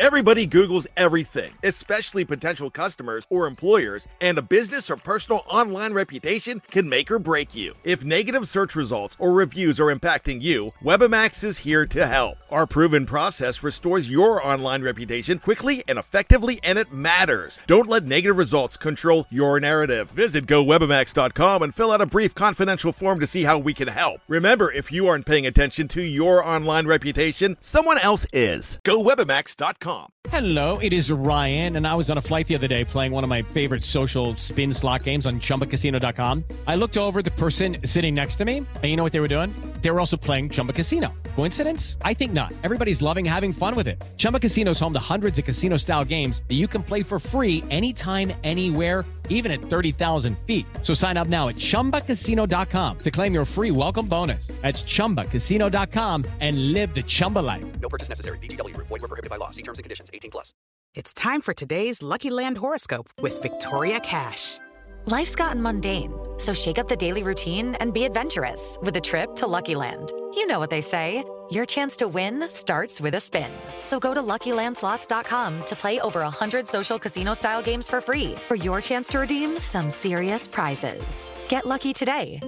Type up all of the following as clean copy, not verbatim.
Everybody Googles everything, especially potential customers or employers, and a business or personal online reputation can make or break you. If negative search results or reviews are impacting you, Webamax is here to help. Our proven process restores your online reputation quickly and effectively, and it matters. Don't let negative results control your narrative. Visit GoWebamax.com and fill out a brief confidential form to see how we can help. Remember, if you aren't paying attention to your online reputation, someone else is. GoWebamax.com. Hello, it is Ryan, and I was on a flight the other day playing one of my favorite social spin slot games on ChumbaCasino.com. I looked over the person sitting next to me, and you know what they were doing? They were also playing Chumba Casino. Coincidence? I think not. Everybody's loving having fun with it. Chumba Casino is home to hundreds of casino-style games that you can play for free anytime, anywhere, even at 30,000 feet. So sign up now at ChumbaCasino.com to claim your free welcome bonus. That's ChumbaCasino.com and live the Chumba life. No purchase necessary. VGW. Void where prohibited by law. See terms and conditions. 18+. It's time for today's Lucky Land horoscope with Victoria Cash. Life's gotten mundane, so shake up the daily routine and be adventurous with a trip to Lucky Land. You know what they say, your chance to win starts with a spin. So go to LuckyLandSlots.com to play over 100 social casino-style games for free for your chance to redeem some serious prizes. Get lucky today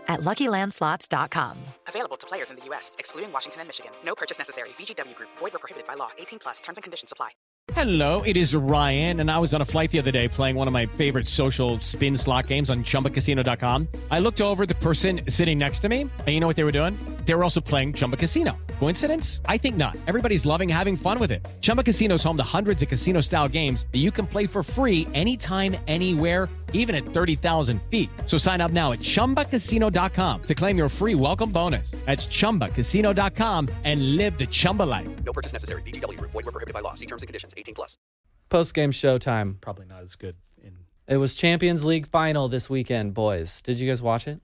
at LuckyLandSlots.com. Available to players in the U.S., excluding Washington and Michigan. No purchase necessary. VGW Group. Void where prohibited by law. 18+. Terms and conditions apply. Hello, it is Ryan, and I was on a flight the other day playing one of my favorite social spin slot games on ChumbaCasino.com. I looked over the person sitting next to me, and you know what they were doing? They were also playing Chumba Casino. Coincidence? I think not. Everybody's loving having fun with it. Chumba Casino is home to hundreds of casino-style games that you can play for free anytime, anywhere, even at 30,000 feet. So sign up now at ChumbaCasino.com to claim your free welcome bonus. That's ChumbaCasino.com and live the Chumba life. No purchase necessary. VGW. Void where prohibited by law. See terms and conditions. 18+. Postgame showtime. Probably not as good. It was Champions League final this weekend, boys. Did you guys watch it?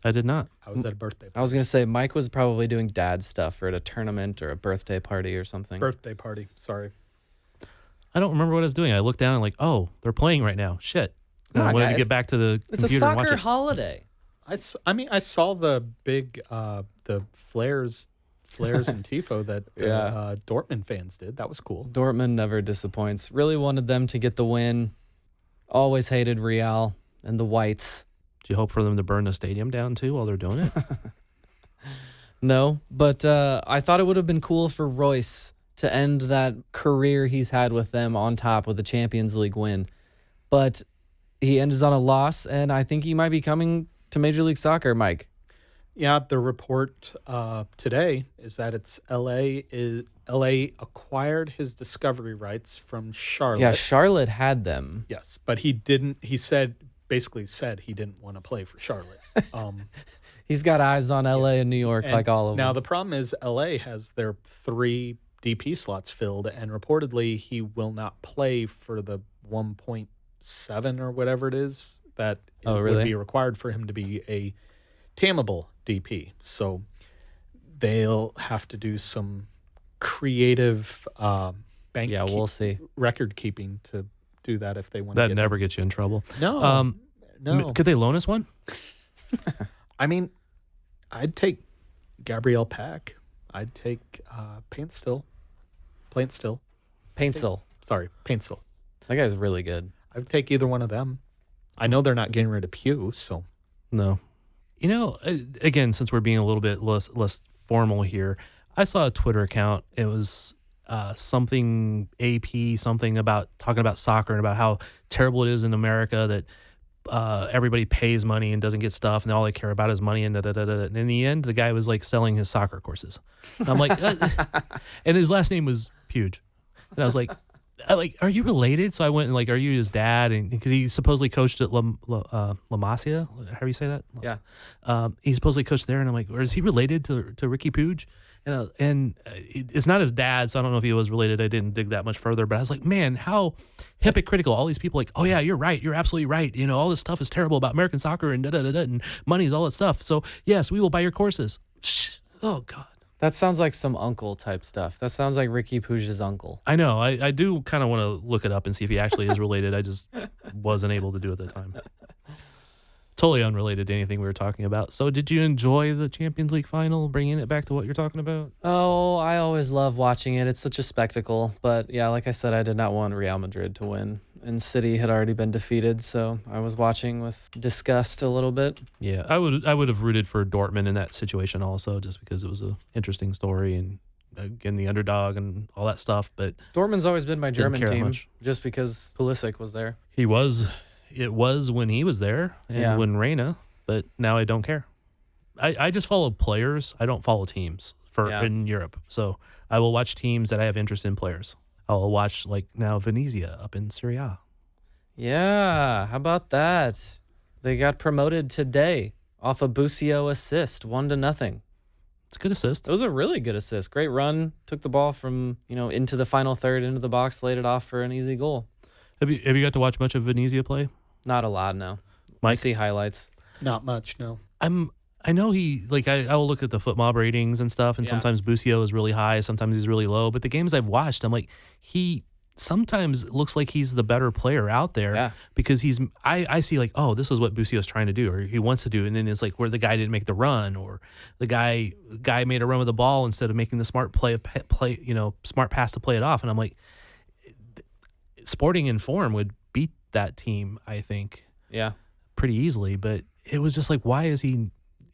I did not. I was at a birthday party. I was going to say, Mike was probably doing dad stuff or at a tournament or a birthday party or something. Birthday party. Sorry. I don't remember what I was doing. I looked down and like, oh, they're playing right now. Shit. And I wanted to get back to the It's computer a and watch soccer it. holiday. I mean, I saw the big, the flares and tifo that Dortmund fans did. That was cool. Dortmund never disappoints. Really wanted them to get the win. Always hated Real and the Whites. Do you hope for them to burn the stadium down too while they're doing it? No, but I thought it would have been cool for Royce to end that career he's had with them on top with a Champions League win. But he ends on a loss, and I think he might be coming to Major League Soccer, Mike. Yeah, the report today is that it's LA acquired his discovery rights from Charlotte. Yeah, Charlotte had them. Yes, but he didn't. He basically said he didn't want to play for Charlotte. He's got eyes on LA and New York, like all of them. Now, the problem is LA has their 3 DP slots filled, and reportedly he will not play for the 1.7 or whatever it is that would be required for him to be a tameable DP. So they'll have to do some creative we'll see. Record keeping to do that if they want That to never gets you in trouble. No. No. Could they loan us one? I mean, I'd take Gabriel Pack. I'd take Paintstill. Sorry, Paintstill. That guy's really good. I'd take either one of them. I know they're not getting rid of Pew, so. No. You know, again, since we're being a little bit less formal here, I saw a Twitter account. It was something AP, something about talking about soccer and about how terrible it is in America that everybody pays money and doesn't get stuff, and all they care about is money. And And in the end, the guy was like selling his soccer courses. And I'm like, and his last name was Puge, and I was like, are you related? So I went and like, are you his dad? And because he supposedly coached at La Masia, how do you say that? Yeah. He supposedly coached there, and I'm like, or is he related to Ricky Puge? And it's not his dad, so I don't know if he was related. I didn't dig that much further, but I was like, man, how hypocritical. All these people like, oh yeah, you're right. You're absolutely right. You know, all this stuff is terrible about American soccer and and money's all that stuff. So yes, we will buy your courses. Oh God. That sounds like some uncle type stuff. That sounds like Ricky Puig's uncle. I know. I do kind of want to look it up and see if he actually is related. I just wasn't able to do it at the time. totally unrelated to anything we were talking about. So did you enjoy the Champions League final, bringing it back to what you're talking about? Oh, I always love watching it. It's such a spectacle. But yeah, like I said, I did not want Real Madrid to win. And City had already been defeated, so I was watching with disgust a little bit. Yeah, I would have rooted for Dortmund in that situation also, just because it was an interesting story and again the underdog and all that stuff. But Dortmund's always been my German team, much. Just because Pulisic was there. It was when he was there and when Reina, but now I don't care. I just follow players. I don't follow teams in Europe. So I will watch teams that I have interest in players. I'll watch like now Venezia up in Serie A. Yeah, how about that? They got promoted today off a Busio assist, 1-0. It's a good assist. It was a really good assist. Great run. Took the ball from, into the final third, into the box, laid it off for an easy goal. Have you got to watch much of Venezia play? Not a lot, no. Mike? I see highlights. Not much, no. I know he, I will look at the FootMob ratings and stuff, and sometimes Busio is really high, sometimes he's really low. But the games I've watched, I'm like, he sometimes looks like he's the better player out there because I see like, oh, this is what Busio's trying to do or he wants to do. And then it's like where the guy didn't make the run or the guy made a run with the ball instead of making the smart smart pass to play it off. And I'm like, Sporting in form would beat that team, I think. Yeah. Pretty easily. But it was just like, why is he...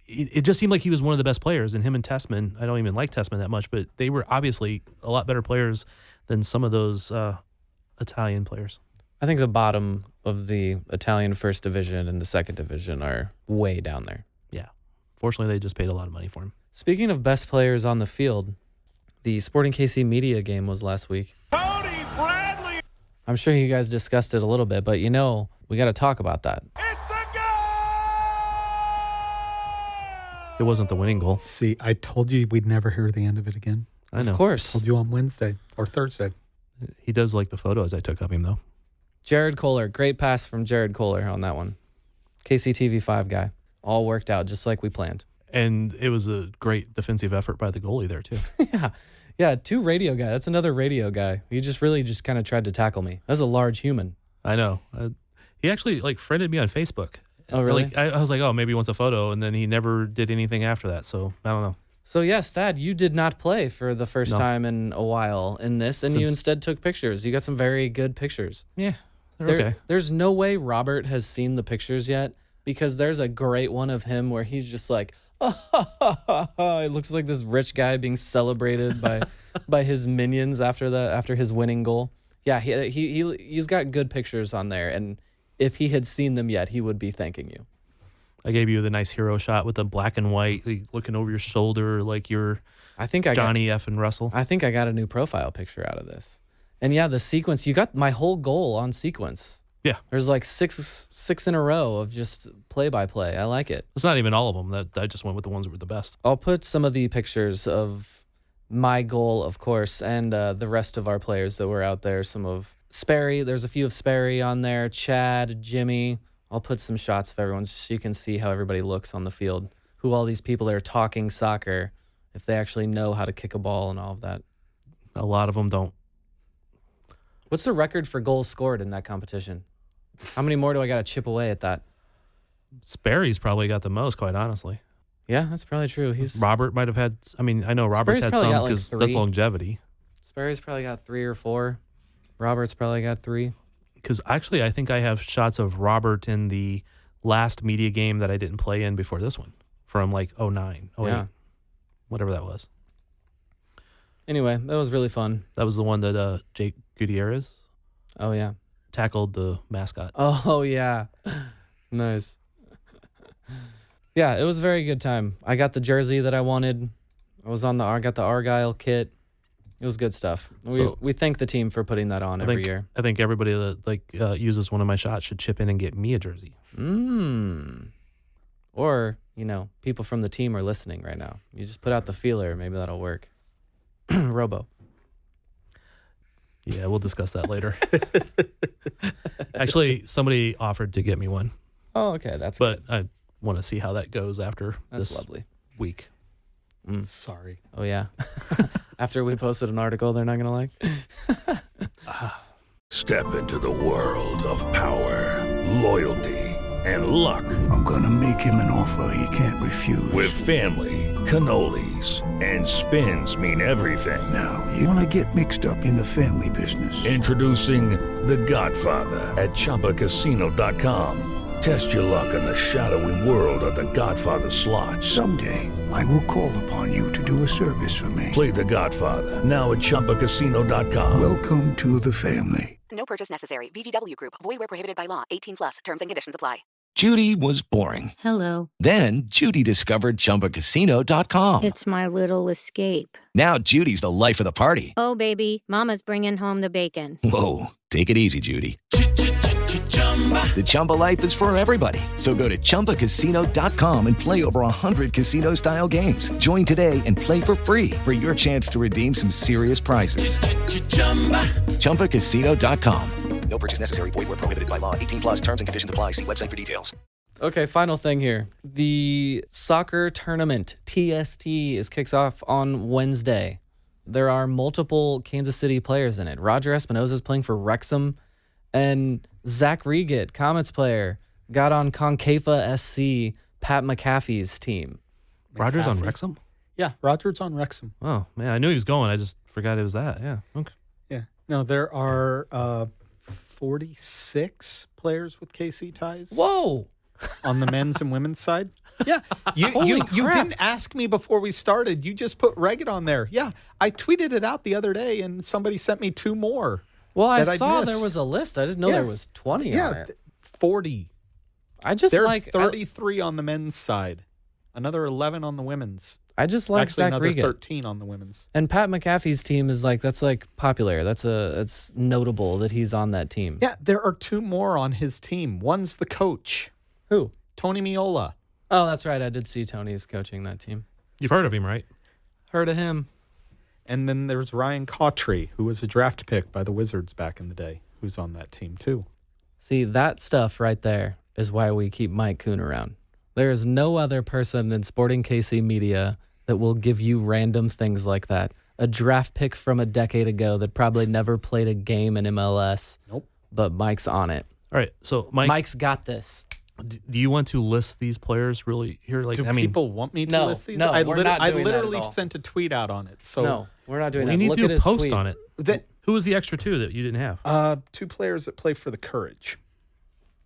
It just seemed like he was one of the best players, and him and Tessman, I don't even like Tessman that much, but they were obviously a lot better players than some of those Italian players. I think the bottom of the Italian first division and the second division are way down there. Yeah. Fortunately, they just paid a lot of money for him. Speaking of best players on the field, the Sporting KC media game was last week. Cody Bradley! I'm sure you guys discussed it a little bit, but we got to talk about that. It's a goal! It wasn't the winning goal. See, I told you we'd never hear the end of it again. I know. Of course. I told you on Wednesday or Thursday. He does like the photos I took of him, though. Jared Kohler. Great pass from Jared Kohler on that one. KCTV5 guy. All worked out just like we planned. And it was a great defensive effort by the goalie there, too. Yeah, two radio guy. That's another radio guy. He just really kind of tried to tackle me. That's a large human. I know. He actually friended me on Facebook. Oh, really? I was like, oh, maybe he wants a photo, and then he never did anything after that. So I don't know. So yes, Thad, you did not play for the first time in a while in this, and you instead took pictures. You got some very good pictures. Yeah, they're okay. There's no way Robert has seen the pictures yet because there's a great one of him where he's just like, it looks like this rich guy being celebrated by his minions after his winning goal. Yeah, he's got good pictures on there, and if he had seen them yet, he would be thanking you. I gave you the nice hero shot with the black and white, looking over your shoulder like you're Johnny F. and Russell. I think I got a new profile picture out of this. And yeah, the sequence, you got my whole goal on sequence. Yeah. There's like six in a row of just play-by-play. I like it. It's not even all of them. I just went with the ones that were the best. I'll put some of the pictures of my goal, of course, and the rest of our players that were out there. Some of Sperry. There's a few of Sperry on there. Chad, Jimmy. I'll put some shots of everyone so you can see how everybody looks on the field. Who all these people are talking soccer, if they actually know how to kick a ball and all of that. A lot of them don't. What's the record for goals scored in that competition? How many more do I got to chip away at that? Sperry's probably got the most, quite honestly. Yeah, that's probably true. Robert might have had. I mean, I know Robert's had some because that's longevity. Sperry's probably got 3 or 4. Robert's probably got 3. Because actually, I think I have shots of Robert in the last media game that I didn't play in before this one from like 09, 08, whatever that was. Anyway, that was really fun. That was the one that Jake Gutierrez tackled the mascot. Oh, yeah. Nice. Yeah, it was a very good time. I got the jersey that I wanted. I got the Argyle kit. It was good stuff. We thank the team for putting that on every year. I think everybody that uses one of my shots should chip in and get me a jersey. Or, people from the team are listening right now. You just put out the feeler. Maybe that'll work. Robo. Yeah, we'll discuss that later. Actually, somebody offered to get me one. Oh, okay. But I want to see how that goes after this lovely week. Sorry. Oh, yeah. After we posted an article they're not going to like. Step into the world of power, loyalty, and luck. I'm gonna make him an offer he can't refuse. With family, cannolis, and spins mean everything. Now, you wanna get mixed up in the family business. Introducing The Godfather at ChumbaCasino.com. Test your luck in the shadowy world of The Godfather slot. Someday, I will call upon you to do a service for me. Play The Godfather now at ChumbaCasino.com. Welcome to the family. No purchase necessary. VGW Group. Void where prohibited by law. 18 plus. Terms and conditions apply. Judy was boring. Hello. Then Judy discovered ChumbaCasino.com. It's my little escape. Now Judy's the life of the party. Oh, baby, mama's bringing home the bacon. Whoa, take it easy, Judy. The Chumba life is for everybody. So go to ChumbaCasino.com and play over 100 casino-style games. Join today and play for free for your chance to redeem some serious prizes. ChumbaCasino.com. No purchase necessary. Void where prohibited by law. 18 plus terms and conditions apply. See website for details. Okay, final thing here. The soccer tournament, TST, kicks off on Wednesday. There are multiple Kansas City players in it. Roger Espinoza is playing for Wrexham, and Zach Regitt, Comets player, got on Concava SC, Pat McAfee's team. Roger's on Wrexham? Yeah, Roger's on Wrexham. Oh, man, I knew he was going. I just forgot it was that. Yeah, okay. Yeah. No, there are 46 players with KC ties. Whoa! On the men's and women's side. Yeah. You didn't ask me before we started. You just put Regitt on there. Yeah. I tweeted it out the other day, and somebody sent me 2 more. Well, I saw there was a list. I didn't know there was 20 on it. 40. There's 33 on the men's side. Another 11 on the women's. I just like Actually, Zach another Regitt. 13 on the women's. And Pat McAfee's team is that's popular. It's notable that he's on that team. Yeah, there are 2 more on his team. One's the coach. Who? Tony Miola. Oh, that's right. I did see Tony's coaching that team. You've heard of him, right? Heard of him. And then there's Ryan Cautry, who was a draft pick by the Wizards back in the day, who's on that team too. See, that stuff right there is why we keep Mike Kuhn around. There is no other person in Sporting KC media that will give you random things like that. A draft pick from a decade ago that probably never played a game in MLS. Nope. But Mike's on it. All right, so Mike's got this. Do you want to list these players really here? People want me to list these? No, I we're not doing literally that at all. sent a tweet out on it. So no, we're not doing that. You need Look to at do a his post tweet. on it. Who was the extra 2 that you didn't have? 2 players that play for the Courage.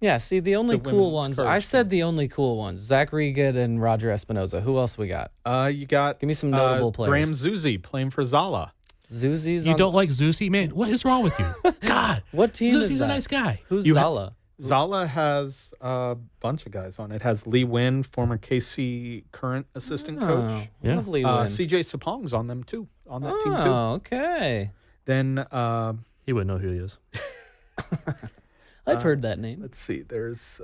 Yeah, see, the only cool women's ones. I Courage said the only cool ones. Zach Regitt and Roger Espinoza. Who else we got? You got Give me some notable players. Graham Zusi playing for Zala. Zuzi's You don't like Zusi? Man, what is wrong with you? God. What team is Zusi's that? a nice guy. Who's Zala? Zala has a bunch of guys on it. It has Lee Wynn, former KC current assistant coach. Yeah. Lovely Wynn. CJ Sapong's on them too. On that team too. Oh, okay. Then He wouldn't know who he is. I've heard that name. let's see. There's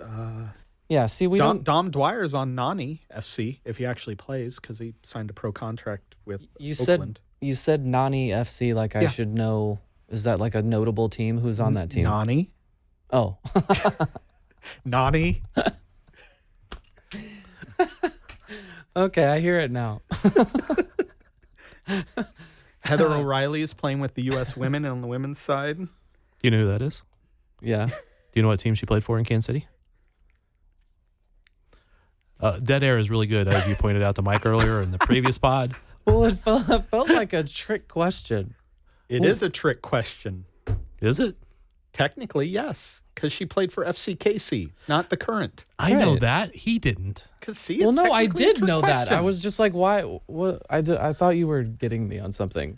Yeah, see, we don't. Dom Dwyer's on Nani FC if he actually plays because he signed a pro contract with Oakland. You said Nani FC like I should know. Is that like a notable team? Who's on that team? Nani. Oh. Nani. Okay, I hear it now. Heather O'Reilly is playing with the U.S. women on the women's side. Do you know who that is? Yeah. Do you know what team she played for in Kansas City? Dead air is really good, as you pointed out to Mike earlier in the previous pod. Well, it felt like a trick question. It is a trick question. Is it? Technically, yes, because she played for FC Casey, not the current. I know that. He didn't. Well, no, I did know that. I was just like, why? What? I thought you were getting me on something.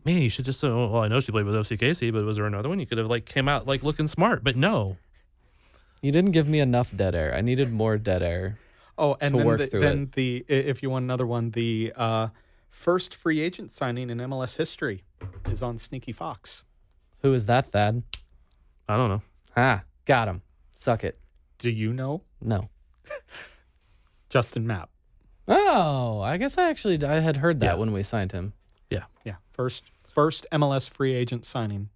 Man, you should just. Well, I know she played with FC Casey, but was there another one? You could have came out looking smart, but no. You didn't give me enough dead air. I needed more dead air. Oh, and then if you want another one, the first free agent signing in MLS history is on Sneaky Fox. Who is that, Thad? I don't know. Got him. Suck it. Do you know? No. Justin Mapp. Oh, I guess I had heard that when we signed him. Yeah. Yeah. First MLS free agent signing.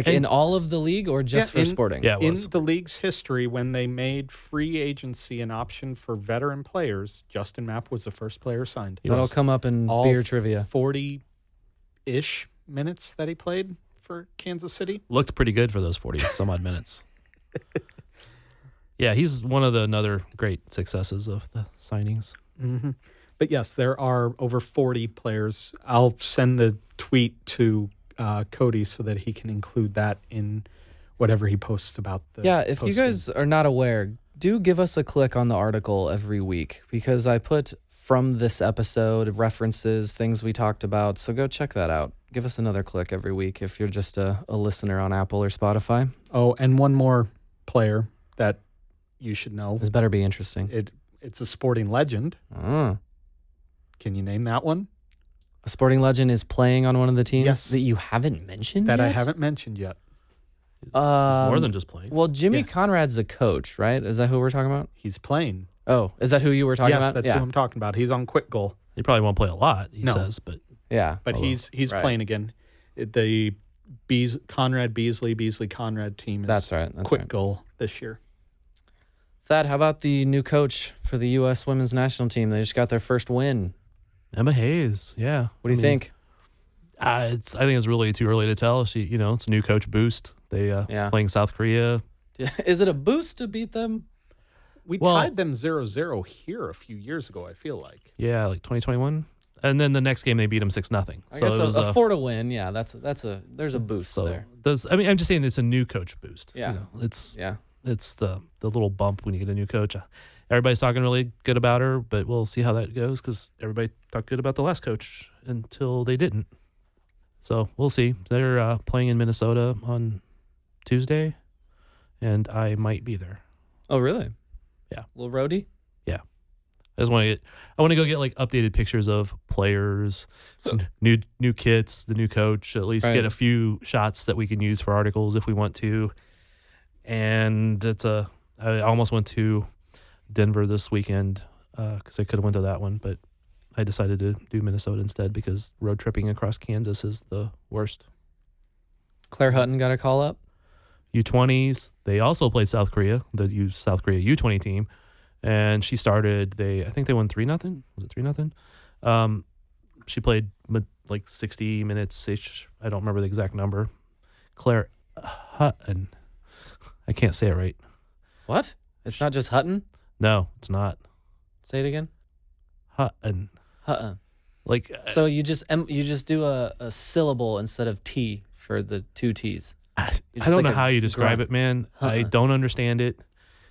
In all of the league or just for Sporting? Yeah, it was. In the league's history, when they made free agency an option for veteran players, Justin Mapp was the first player signed. That'll come up in all beer trivia. 40-ish minutes that he played for Kansas City. Looked pretty good for those 40 some odd minutes. Yeah, he's one of the another great successes of the signings. Mm-hmm. But yes, there are over 40 players. I'll send the tweet to Cody so that he can include that in whatever he posts about the if you guys are not aware, do give us a click on the article every week, because I put from this episode references, things we talked about. So go check that out. Give us another click every week if you're just a listener on Apple or Spotify. Oh, and one more player that you should know. This better be interesting. It's a sporting legend. Can you name that one? A sporting legend is playing on one of the teams that you haven't mentioned yet? That I haven't mentioned yet. It's more than just playing. Well, Jimmy Conrad's a coach, right? Is that who we're talking about? He's playing. Oh, is that who you were talking about? Yes, that's who I'm talking about. He's on quick goal. He probably won't play a lot, he says, but yeah. But he's playing again. The Beasley Conrad team is that's quick goal this year. Thad, how about the new coach for the U.S. women's national team? They just got their first win. Emma Hayes, yeah. What do you think? I think it's really too early to tell. It's a new coach boost. They playing South Korea. Is it a boost to beat them? We tied them 0-0 here a few years ago, I feel like. Yeah, like 2021. And then the next game they beat them 6-0. I guess it was a 4-win. Yeah, there's a boost there. I'm just saying it's a new coach boost. Yeah. It's the little bump when you get a new coach. Everybody's talking really good about her, but we'll see how that goes because everybody talked good about the last coach until they didn't. So we'll see. They're playing in Minnesota on Tuesday, and I might be there. Oh, really? Yeah. Little roadie? Yeah. I want to go get like updated pictures of players, new kits, the new coach, at least get a few shots that we can use for articles if we want to. And I almost went to Denver this weekend because I could have went to that one, but I decided to do Minnesota instead because road tripping across Kansas is the worst. Claire Hutton got a call up. U20s. They also played South Korea, the South Korea U20 team, and she started. I think they won 3-0. Was it 3-0? She played like 60 minutes ish. I don't remember the exact number. Claire Hutton. I can't say it right. What? It's not just Hutton? No, it's not. Say it again. Hutton. Like so you just do a syllable instead of T for the two T's. I don't know how you describe it, man. I don't understand it.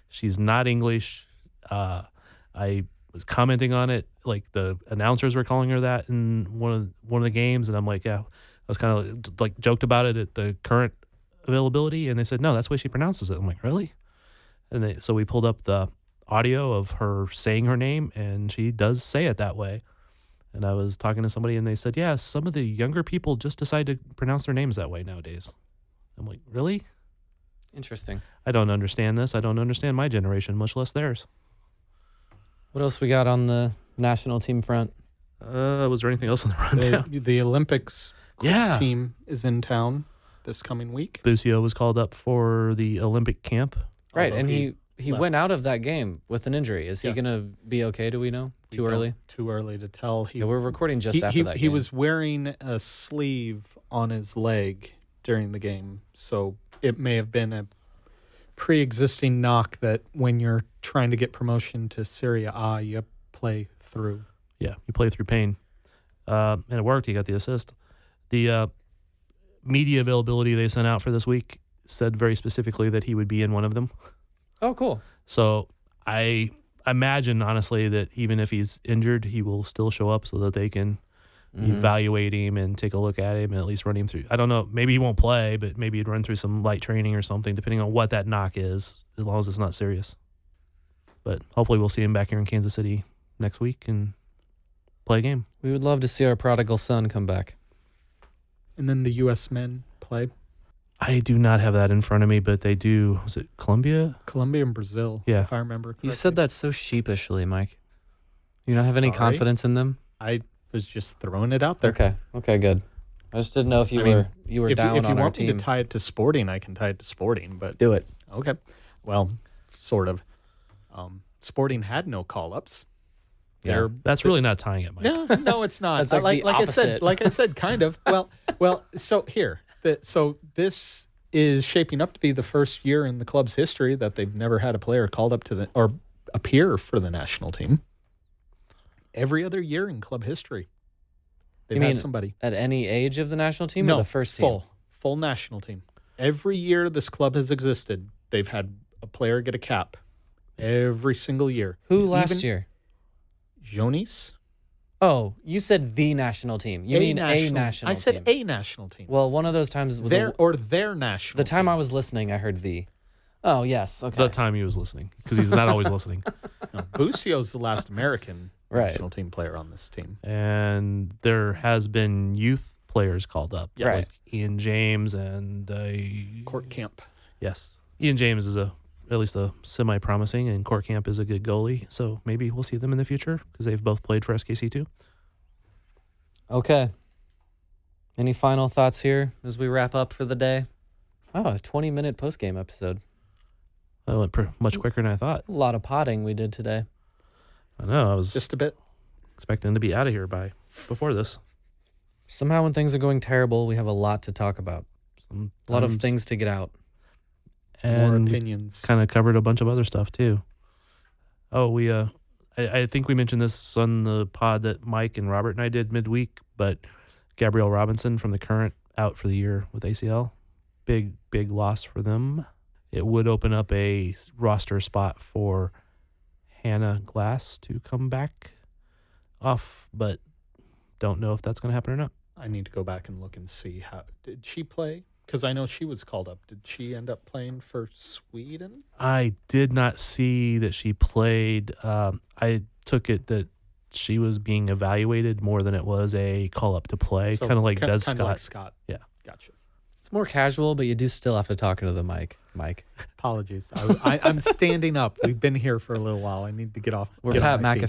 She's not English. I was commenting on it. Like the announcers were calling her that in one of the games, and I'm like, yeah. I was kind of like joked about it at the current availability, and they said no, that's the way she pronounces it. I'm like, really? And so we pulled up the audio of her saying her name, and she does say it that way. And I was talking to somebody, and they said, yeah, some of the younger people just decide to pronounce their names that way nowadays. I'm like, really? Interesting. I don't understand this. I don't understand my generation, much less theirs. What else we got on the national team front? Was there anything else on the rundown? The Olympics team is in town this coming week. Busio was called up for the Olympic camp. Right, and he went out of that game with an injury. Is he going to be okay, do we know? Too early? Too early to tell. We're recording just after that game. He was wearing a sleeve on his leg during the game, so it may have been a pre-existing knock that when you're trying to get promotion to Serie A, you play through. Yeah, you play through pain. And it worked. He got the assist. The media availability they sent out for this week said very specifically that he would be in one of them. Oh, cool. So I imagine, honestly, that even if he's injured, he will still show up so that they can evaluate him and take a look at him and at least run him through. I don't know. Maybe he won't play, but maybe he'd run through some light training or something, depending on what that knock is, as long as it's not serious. But hopefully we'll see him back here in Kansas City next week and play a game. We would love to see our prodigal son come back. And then the U.S. men play. I do not have that in front of me, but they do. Was it Colombia? Colombia and Brazil, if I remember correctly. You said that so sheepishly, Mike. You don't have any confidence in them? I was just throwing it out there. Okay, good. I just didn't know if you were down on our team. If you want me to tie it to sporting, I can tie it to sporting. But do it. Okay. Well, sort of. Sporting had no call-ups. Yeah, that's really not tying it, Mike. No, it's not. That's like the opposite. Like I said, kind of. Well. So here, this is shaping up to be the first year in the club's history that they've never had a player called up to or appear for the national team. Every other year in club history, they've had somebody. At any age of the national team or the first team? Full national team. Every year this club has existed, they've had a player get a cap. Every single year. Who last year? Jonis. Oh, you said the national team. You mean a national team. I said a national team. Well, one of those times... their national The time team. I was listening, I heard the... Oh, yes. Okay. The time he was listening, because he's not always listening. No, Bucio's the last American national team player on this team. And there has been youth players called up. Yes. Like Ian James and... Court Camp. Yes. Ian James is at least a semi-promising, and Court Camp is a good goalie. So maybe we'll see them in the future because they've both played for SKC too. Okay. Any final thoughts here as we wrap up for the day? Oh, a 20-minute postgame episode. That went much quicker than I thought. A lot of potting we did today. I know. I was just a bit expecting to be out of here before this. Somehow when things are going terrible, we have a lot to talk about. A lot of things to get out. And more opinions. Kind of covered a bunch of other stuff too. Oh, I think we mentioned this on the pod that Mike and Robert and I did midweek, but Gabrielle Robinson from the Current out for the year with ACL. Big loss for them. It would open up a roster spot for Hannah Glass to come back off, but don't know if that's going to happen or not. I need to go back and look and see did she play? Because I know she was called up. Did she end up playing for Sweden? I did not see that she played. I took it that she was being evaluated more than it was a call up to play, So kind of like Des Scott. Scott. Scott. Yeah, gotcha. It's more casual, but you do still have to talk into the mic, Mike. Apologies. I'm standing up. We've been here for a little while. I need to get off. We're get Pat on my feet.